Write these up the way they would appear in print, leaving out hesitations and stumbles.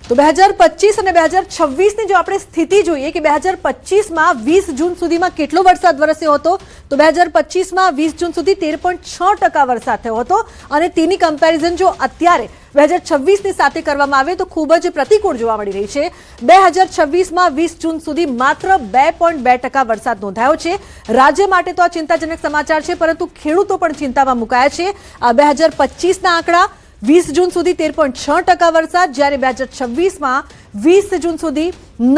તો 2025 અને 2026 ની જો આપણે સ્થિતિ જોઈએ કે 2025 માં 20 જૂન સુધીમાં કેટલો વરસાદ વરસ્યો હતો તો 2025 માં 20 જૂન સુધી 13.6% વરસાદ થયો હતો અને તેની કમ્પેરિઝન જો અત્યારે 2026 ની સાથે કરવામાં આવે તો ખૂબ જ પ્રતિકૂળ જોવા મળી રહી છે। 2026 માં 20 જૂન સુધી માત્ર 2.2% વરસાદ નોંધાયો છે। રાજ્ય માટે તો આ ચિંતાજનક સમાચાર છે, પરંતુ ખેડૂતો પણ ચિંતામાં મુકાયા છે। આ 2025 ના આંકડા 20 જૂન સુધી 13.6% વરસાદ, જ્યારે 2026 માં 20 જૂન સુધી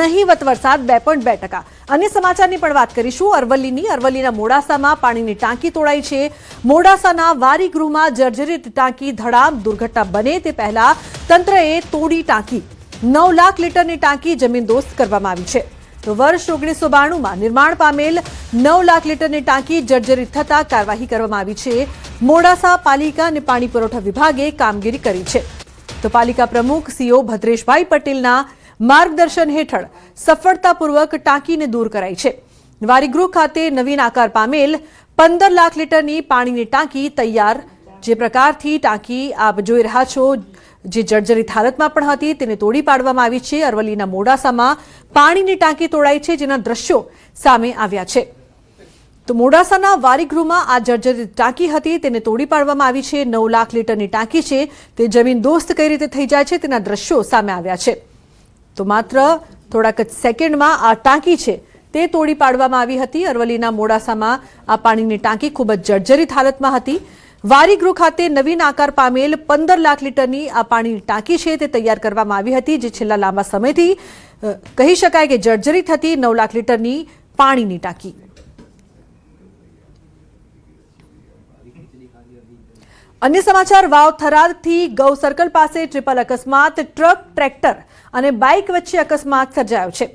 નહીવત વરસાદ 2.2%। અન્ય સમાચારની પણ વાત કરીશું। અરવલ્લીના મોડાસામાં પાણીની ટાંકી તોડાઈ છે। મોડાસાના વારીગૃહમાં જર્જરિત ટાંકી ધડામ દુર્ઘટના બને તે પહેલા તંત્રએ તોડી ટાંકી। 9 લાખ લીટરની ટાંકી જમીનદોસ્ત કરવામાં આવી છે। તો વર્ષ 1992માં નિર્માણ પામેલ 9 લાખ લીટરની ટાંકી જર્જરિત થતા કાર્યવાહી કરવામાં આવી છે। મોડાસા પાલિકા અને પાણી પુરવઠા વિભાગે કામગીરી કરી છે। તો પાલિકા પ્રમુખ સીઓ ભદ્રેશભાઈ પટેલના માર્ગદર્શન હેઠળ સફળતાપૂર્વક ટાંકીને દૂર કરાઈ છે। વારીગૃહ ખાતે નવીન આકાર પામેલ 15 લાખ લીટરની પાણીની ટાંકી તૈયાર। જે પ્રકારથી ટાંકી આપ જોઈ રહ્યા છો, જે જર્જરિત હાલતમાં પણ હતી, તેને તોડી પાડવામાં આવી છે। અરવલ્લીના મોડાસામાં પાણીની ટાંકી તોડાઈ છે, જેના દ્રશ્યો સામે આવ્યા છે। તો મોડાસાના વારીગૃહમાં આ જર્જરિત ટાંકી હતી, તેને તોડી પાડવામાં આવી છે। 9 લાખ લીટરની ટાંકી છે, તે જમીન દોસ્ત કઈ રીતે થઈ જાય છે તેના દ્રશ્યો સામે આવ્યા છે। તો માત્ર થોડાક જ સેકન્ડમાં આ ટાંકી છે તે તોડી પાડવામાં આવી હતી। અરવલ્લીના મોડાસામાં આ પાણીની ટાંકી ખૂબ જ જર્જરિત હાલતમાં હતી। વારીગૃહ ખાતે નવીન આકાર પામેલ 15 લાખ લીટરની આ પાણીની ટાંકી છે તે તૈયાર કરવામાં આવી હતી, જે છેલ્લા લાંબા સમયથી કહી શકાય કે જર્જરિત હતી। 9 લાખ લીટરની પાણીની ટાંકી। અન્ય સમાચાર, વાવ થરાદથી ગૌ સર્કલ પાસે ટ્રિપલ અકસ્માત, ટ્રક, ટ્રેક્ટર અને બાઇક વચ્ચે અકસ્માત સર્જાયો છે।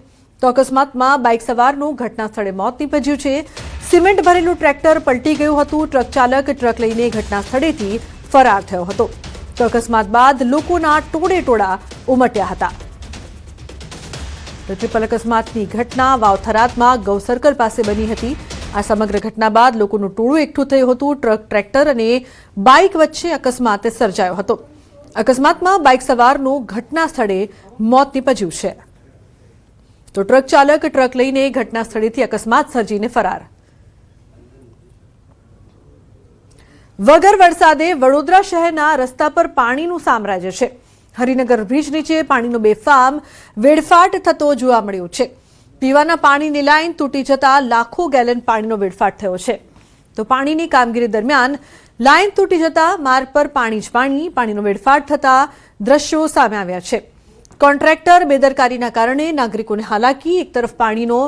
તો અકસ્માતમાં બાઇક સવારનું ઘટના સ્થળે મોત નીપજ્યું છે। સિમેન્ટ ભરેલું ટ્રેક્ટર પલટી ગયું હતું। ટ્રક ચાલક ટ્રક લઈને ઘટના સ્થળેથી ફરાર થયો હતો। તો અકસ્માત બાદ લોકોના ટોળે-ટોળા ઉમટ્યા હતા। તો ટ્રિપલ અકસ્માતની ઘટના વાવ થરાદમાં ગૌ સર્કલ પાસે બની હતી। આ સમગ્ર ઘટના બાદ લોકોનું ટોળું એકઠું થયું હતું। ટ્રક, ટ્રેક્ટર અને બાઇક વચ્ચે અકસ્માત સર્જાયો હતો। અકસ્માતમાં બાઇક સવારનું ઘટના સ્થળે મોત નીપજ્યું છે। તો ટ્રક ચાલક ટ્રક લઈને ઘટના સ્થળેથી અકસ્માત સર્જીને ફરાર। વગર વરસાદે વડોદરા શહેરના રસ્તા પર પાણીનું સામ્રાજ્ય છે। હરિનગર બ્રિજ નીચે પાણીનો બેફામ વેડફાટ થતો જોવા મળ્યો છે। પીવાના પાણીની લાઇન તૂટી જતા લાખો ગેલન પાણીનો વેડફાટ થયો છે। તો પાણીની કામગીરી દરમિયાન લાઇન તૂટી જતા માર્ગ પર પાણી જ પાણીનો વેડફાટ થતા દ્રશ્યો સામે આવ્યા છે। કોન્ટ્રાક્ટર બેદરકારીના કારણે નાગરિકોને હાલાકી। એક તરફ પાણીનો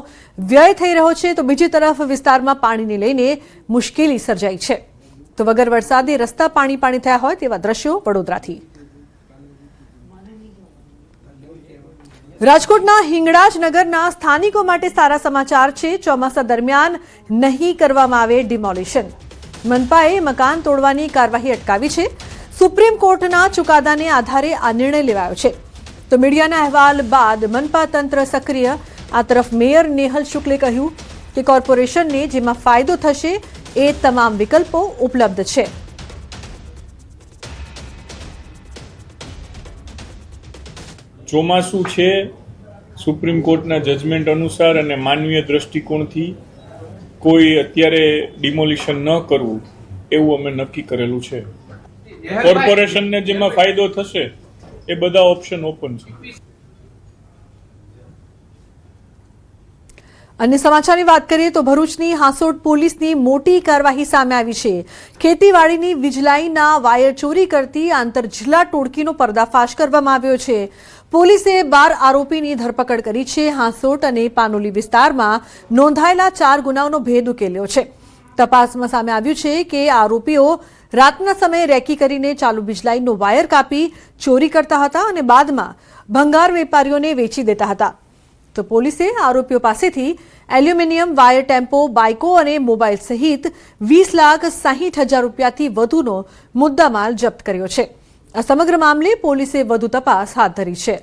વ્યય થઈ રહ્યો છે, તો બીજી તરફ વિસ્તારમાં પાણીને લઈને મુશ્કેલી સર્જાઈ છે। તો વગર વરસાદે રસ્તા પાણી થયા હોય તેવા દ્રશ્યો વડોદરાથી। રાજકોટના હિંગળાજ નગરના સ્થાનિકો માટે સારા સમાચાર છે। ચોમાસા દરમિયાન નહીં કરવામાં આવે ડિમોલિશન। મનપાએ મકાન તોડવાની કાર્યવાહી અટકાવી છે। સુપ્રીમ કોર્ટના ચુકાદાને આધારે આ નિર્ણય લેવાયો છે। તો મીડિયાના અહેવાલ બાદ મનપા તંત્ર સક્રિય। આ તરફ મેયર નેહલ શુક્લે કહ્યું કે કોર્પોરેશનને જેમાં ફાયદો થશે એ તમામ વિકલ્પો ઉપલબ્ધ છે। ચોમાસું છે, સુપ્રીમ કોર્ટના જજમેન્ટ અનુસાર અને માનવીય દ્રષ્ટિકોણથી કોઈ અત્યારે ડિમોલિશન ન કરવું એવું અમે નક્કી કરેલું છે। કોર્પોરેશનને જેમાં ફાયદો થશે એ બધા ઓપ્શન ઓપન છે। અન્ય સમાચારની વાત કરીએ તો ભરૂચની હાંસોટ પોલીસની મોટી કાર્યવાહી સામે આવી છે। ખેતીવાડીની વીજલાઈનના વાયર ચોરી કરતી આંતર જિલ્લા ટોળકીનો પર્દાફાશ કરવામાં આવ્યો છે। પોલીસે 12 આરોપીની ધરપકડ કરી છે। હાંસોટ અને પાનોલી વિસ્તારમાં નોંધાયેલા 4 ગુનાઓનો ભેદ ઉકેલ્યો છે। તપાસમાં સામે આવ્યું છે કે આરોપીઓ રાતના સમયે રેકી કરીને ચાલુ વીજલાઈનનો વાયર કાપી ચોરી કરતા હતા અને બાદમાં ભંગાર વેપારીઓને વેચી દેતા હતા। તો પોલીસે આરોપીઓ પાસેથી એલ્યુમિનિયમ વાયર ટેમ્પો, બાઇકો અને મોબાઈલ સહિત 20,60,000 રૂપિયાથી વધુનો મુદ્દામાલ જપ્ત કર્યો છે। આ સમગ્ર મામલે પોલીસે વધુ તપાસ હાથ ધરી છે।